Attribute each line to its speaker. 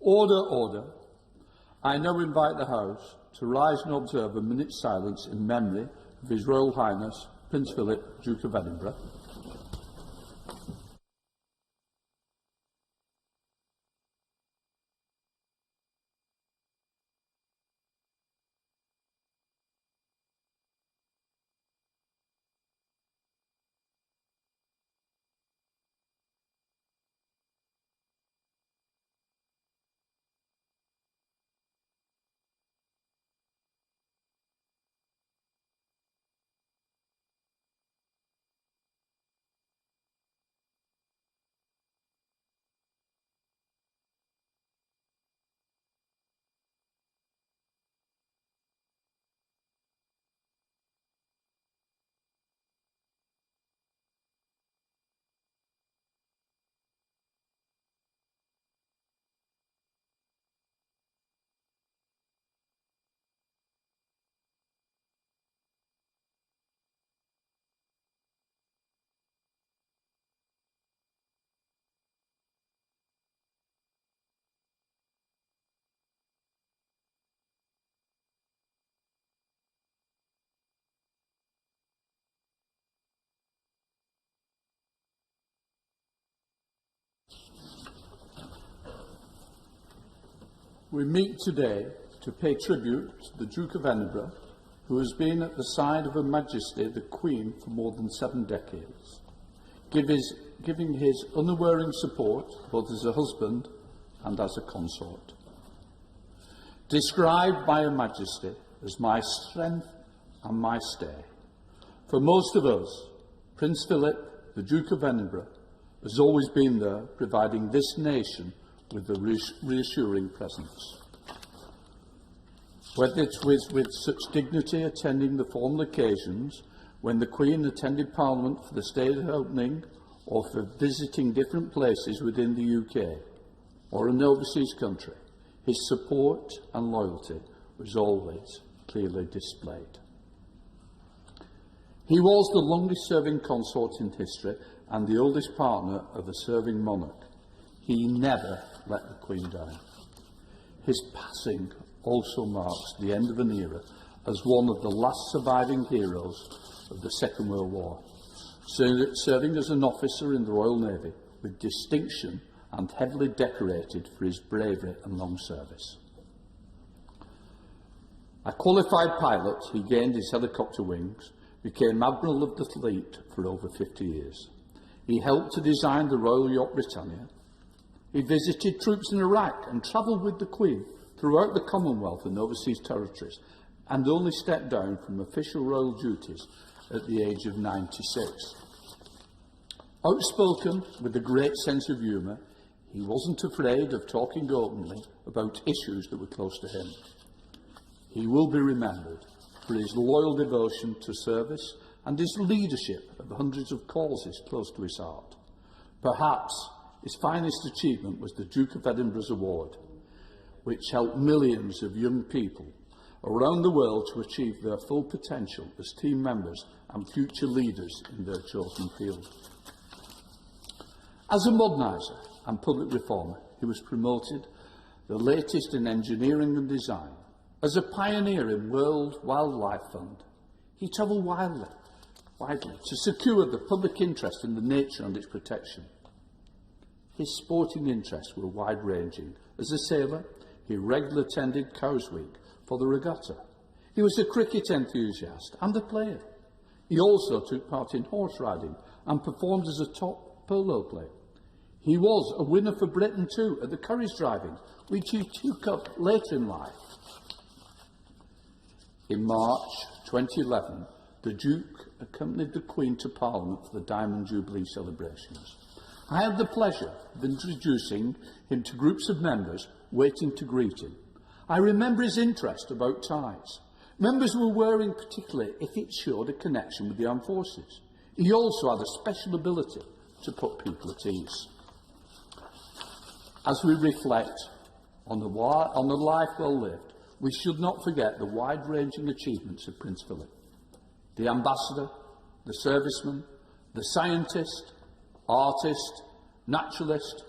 Speaker 1: Order, order. I now invite the House to rise and observe a minute's silence in memory of His Royal Highness Prince Philip, Duke of Edinburgh. We meet today to pay tribute to the Duke of Edinburgh, who has been at the side of Her Majesty the Queen for more than 7 decades, giving his unwavering support both as a husband and as a consort. Described by Her Majesty as my strength and my stay, for most of us, Prince Philip, the Duke of Edinburgh, has always been there, providing this nation with a reassuring presence. Whether it's with such dignity attending the formal occasions when the Queen attended Parliament for the state opening, or for visiting different places within the UK or an overseas country, his support and loyalty was always clearly displayed. He was the longest-serving consort in history and the oldest partner of a serving monarch. He never let the Queen down. His passing also marks the end of an era as one of the last surviving heroes of the Second World War, serving as an officer in the Royal Navy with distinction and heavily decorated for his bravery and long service. A qualified pilot, he gained his helicopter wings, became Admiral of the Fleet for over 50 years. He helped to design the Royal Yacht Britannia. He visited troops in Iraq and travelled with the Queen throughout the Commonwealth and overseas territories, and only stepped down from official royal duties at the age of 96. Outspoken with a great sense of humour, he wasn't afraid of talking openly about issues that were close to him. He will be remembered for his loyal devotion to service and his leadership of hundreds of causes close to his heart. Perhaps his finest achievement was the Duke of Edinburgh's Award, which helped millions of young people around the world to achieve their full potential as team members and future leaders in their chosen field. As a moderniser and public reformer, he was promoted the latest in engineering and design. As a pioneer in World Wildlife Fund, he travelled widely to secure the public interest in the nature and its protection. His sporting interests were wide-ranging. As a sailor, he regularly attended Cowes Week for the regatta. He was a cricket enthusiast and a player. He also took part in horse riding and performed as a top polo player. He was a winner for Britain too at the courage driving, which he took up later in life. In March 2011, the Duke accompanied the Queen to Parliament for the Diamond Jubilee celebrations. I had the pleasure of introducing him to groups of members waiting to greet him. I remember his interest about ties. Members were wearing particularly if it showed a connection with the armed forces. He also had a special ability to put people at ease. As we reflect on the life well lived, we should not forget the wide-ranging achievements of Prince Philip. The ambassador, the serviceman, the scientist, artist, naturalist,